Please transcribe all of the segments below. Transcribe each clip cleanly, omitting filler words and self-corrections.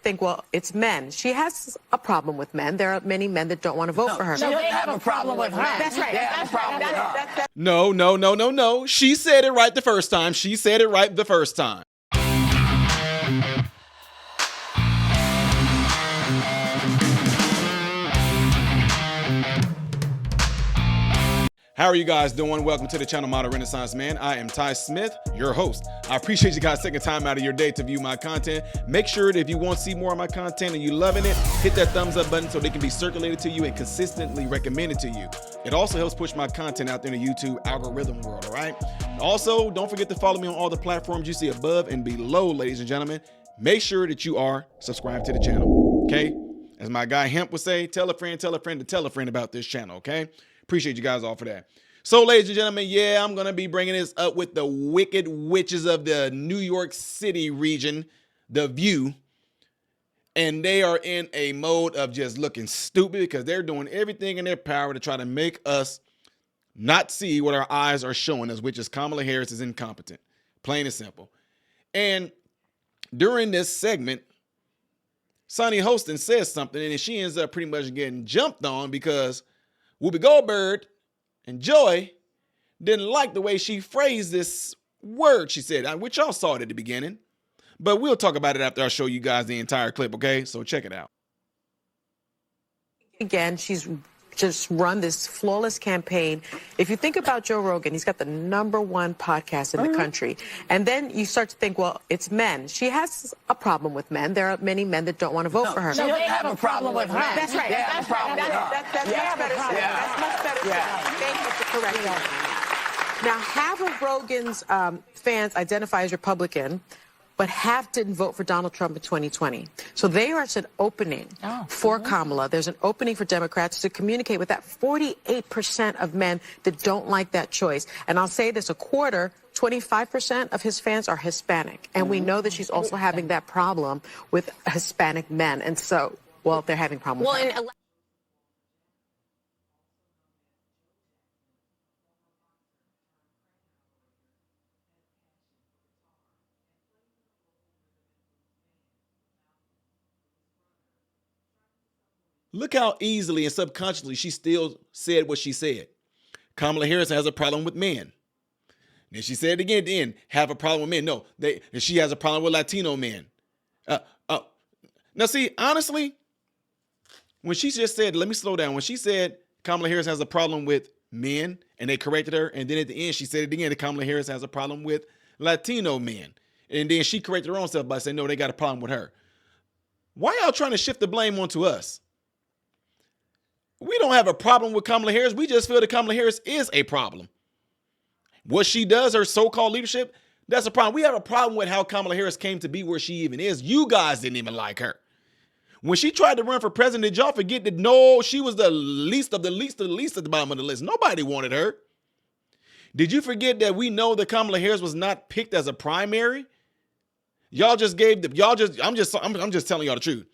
think, well, it's men. She has a problem with men. There are many men that don't want to vote for her. So they have a problem with her. That's right. They have a problem with her. No. She said it right the first time. She said it right the first time. How are you guys doing? Welcome to the channel Modern Renaissance Man. I am Ty Smith, your host. I appreciate you guys taking time out of your day to view my content. Make sure that if you want to see more of my content and you're loving it, hit that thumbs up button so they can be circulated to you and consistently recommended to you. It also helps push my content out there in the YouTube algorithm world, all right? Also, don't forget to follow me on all the platforms you see above and below, ladies and gentlemen. Make sure that you are subscribed to the channel, okay? As my guy Hemp would say, tell a friend to tell a friend about this channel, okay? Appreciate you guys all for that. So, ladies and gentlemen, yeah, I'm going to be bringing this up with the wicked witches of the New York City region, The View. And they are in a mode of just looking stupid because they're doing everything in their power to try to make us not see what our eyes are showing us, which is Kamala Harris is incompetent. Plain and simple. And during this segment, Sunny Hostin says something, and she ends up pretty much getting jumped on because Whoopi Goldberg and Joy didn't like the way she phrased this word she said, which y'all saw it at the beginning. But we'll talk about it after I show you guys the entire clip, okay? So check it out. Again, she's just run this flawless campaign. If you think about Joe Rogan, he's got the #1 podcast in the country. And then you start to think, well, it's men. She has a problem with men. There are many men that don't want to vote for her. So they have a problem with her. That's right. They have a problem with her. That's much better said. That's much better said. Thank you for correcting that. Now, half of Rogan's fans identify as Republican, but half didn't vote for Donald Trump in 2020. So there's an opening for Kamala. There's an opening for Democrats to communicate with that 48% of men that don't like that choice. And I'll say this, 25% of his fans are Hispanic. And we know that she's also having that problem with Hispanic men. And so, well, they're having problems with that. Look how easily and subconsciously she still said what she said. Kamala Harris has a problem with men. Then she said it again at the end, have a problem with men. No, she has a problem with Latino men. Now see, honestly, when she just said, let me slow down. When she said Kamala Harris has a problem with men and they corrected her, and then at the end she said it again, that Kamala Harris has a problem with Latino men. And then she corrected her own self by saying, no, they got a problem with her. Why y'all trying to shift the blame onto us? We don't have a problem with Kamala Harris. We just feel that Kamala Harris is a problem. What she does, her so-called leadership, that's a problem. We have a problem with how Kamala Harris came to be where she even is. You guys didn't even like her. When she tried to run for president, did y'all forget that, no, she was the least of the least of the least at the bottom of the list. Nobody wanted her. Did you forget that we know that Kamala Harris was not picked as a primary? I'm just telling y'all the truth.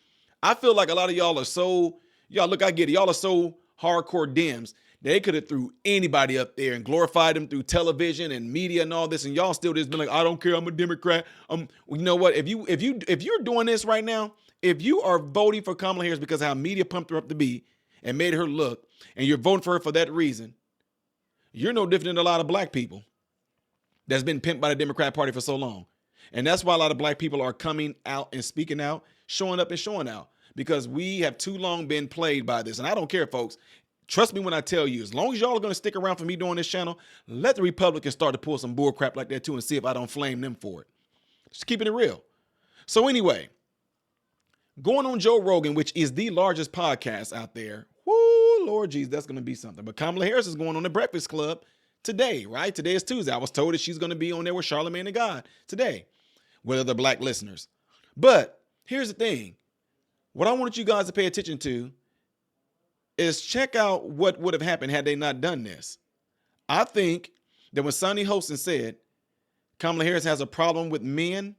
I feel like a lot of y'all are so... Y'all, look, I get it. Y'all are so hardcore Dems. They could have threw anybody up there and glorified them through television and media and all this, and y'all still just been like, I don't care, I'm a Democrat. You know what? If you're doing this right now, if you are voting for Kamala Harris because of how media pumped her up to be and made her look, and you're voting for her for that reason, you're no different than a lot of black people that's been pimped by the Democrat Party for so long. And that's why a lot of black people are coming out and speaking out, showing up and showing out. Because we have too long been played by this. And I don't care, folks. Trust me when I tell you, as long as y'all are going to stick around for me doing this channel, let the Republicans start to pull some bull crap like that too and see if I don't flame them for it. Just keeping it real. So anyway, going on Joe Rogan, which is the largest podcast out there. Whoo, Lord Jesus, that's going to be something. But Kamala Harris is going on the Breakfast Club today, right? Today is Tuesday. I was told that she's going to be on there with Charlamagne the God today with other black listeners. But here's the thing. What I wanted you guys to pay attention to is check out what would have happened had they not done this. I think that when Sunny Hostin said Kamala Harris has a problem with men,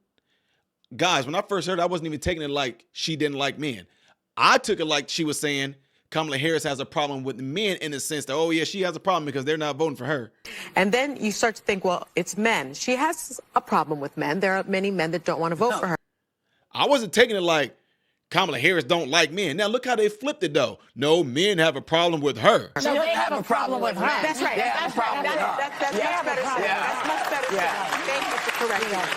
guys, when I first heard it, I wasn't even taking it like she didn't like men. I took it like she was saying Kamala Harris has a problem with men in the sense that, oh, yeah, she has a problem because they're not voting for her. And then you start to think, well, it's men. She has a problem with men. There are many men that don't want to vote for her. I wasn't taking it like Kamala Harris don't like men. Now look how they flipped it though. No, men have a problem with her. No, they have a problem with her. That's right. They have a problem with her. That's much better said. That's much better said. Thank you for correcting that.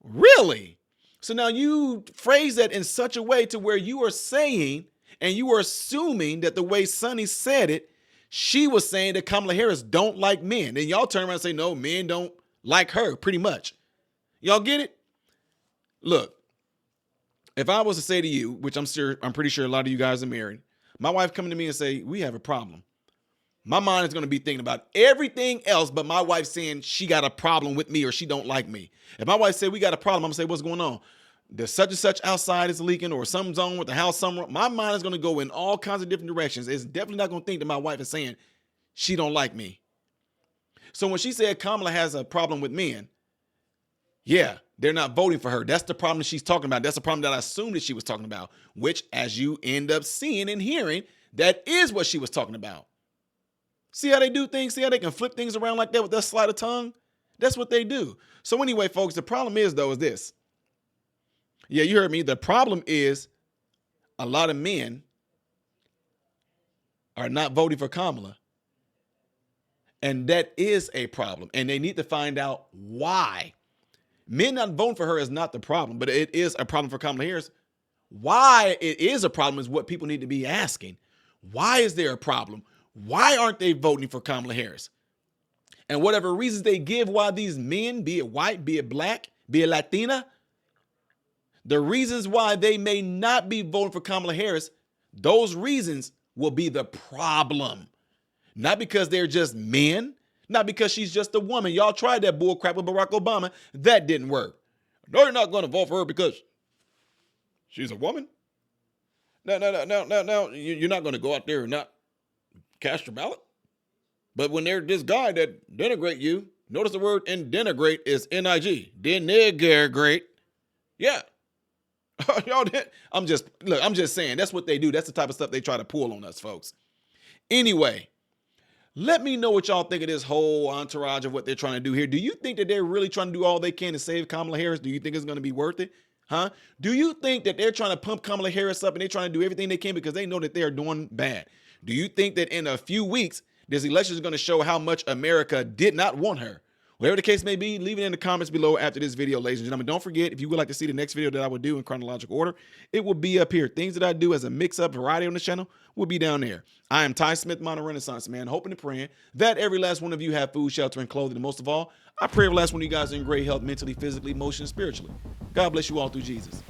Really? So now you phrase that in such a way to where you are saying and you are assuming that the way Sunny said it, she was saying that Kamala Harris don't like men. And y'all turn around and say, no, men don't like her, pretty much. Y'all get it? Look, if I was to say to you, which I'm pretty sure a lot of you guys are married, my wife coming to me and say, we have a problem. My mind is going to be thinking about everything else, but my wife saying she got a problem with me or she don't like me. If my wife said we got a problem, I'm going to say, what's going on? The such and such outside is leaking or something's on with the house somewhere. My mind is going to go in all kinds of different directions. It's definitely not going to think that my wife is saying she don't like me. So when she said Kamala has a problem with men, yeah, they're not voting for her. That's the problem that she's talking about. That's the problem that I assumed that she was talking about, which as you end up seeing and hearing, that is what she was talking about. See how they do things? See how they can flip things around like that with their sleight of tongue? That's what they do. So anyway, folks, the problem is, though, is this. Yeah, you heard me. The problem is a lot of men are not voting for Kamala. And that is a problem. And they need to find out why. Men not voting for her is not the problem, but it is a problem for Kamala Harris. Why it is a problem is what people need to be asking. Why is there a problem? Why aren't they voting for Kamala Harris? And whatever reasons they give why these men, be it white, be it black, be it Latina, the reasons why they may not be voting for Kamala Harris, those reasons will be the problem. Not because they're just men, not because she's just a woman. Y'all tried that bull crap with Barack Obama. That didn't work. No, you're not going to vote for her because she's a woman. No. You're not going to go out there and not cast your ballot. But when there's this guy that denigrate you, notice the word in denigrate is N-I-G. Denigrate. Yeah. Y'all did. I'm just saying that's what they do. That's the type of stuff they try to pull on us, folks. Anyway, let me know what y'all think of this whole entourage of what they're trying to do here. Do you think that they're really trying to do all they can to save Kamala Harris? Do you think it's going to be worth it? Huh? Do you think that they're trying to pump Kamala Harris up and they're trying to do everything they can because they know that they're doing bad? Do you think that in a few weeks, this election is going to show how much America did not want her? Whatever the case may be, leave it in the comments below after this video, ladies and gentlemen. Don't forget, if you would like to see the next video that I would do in chronological order, it will be up here. Things that I do as a mix-up variety on the channel will be down there. I am Ty Smith, Modern Renaissance Man, hoping and praying that every last one of you have food, shelter, and clothing. And most of all, I pray every last one of you guys are in great health mentally, physically, emotionally, spiritually. God bless you all through Jesus.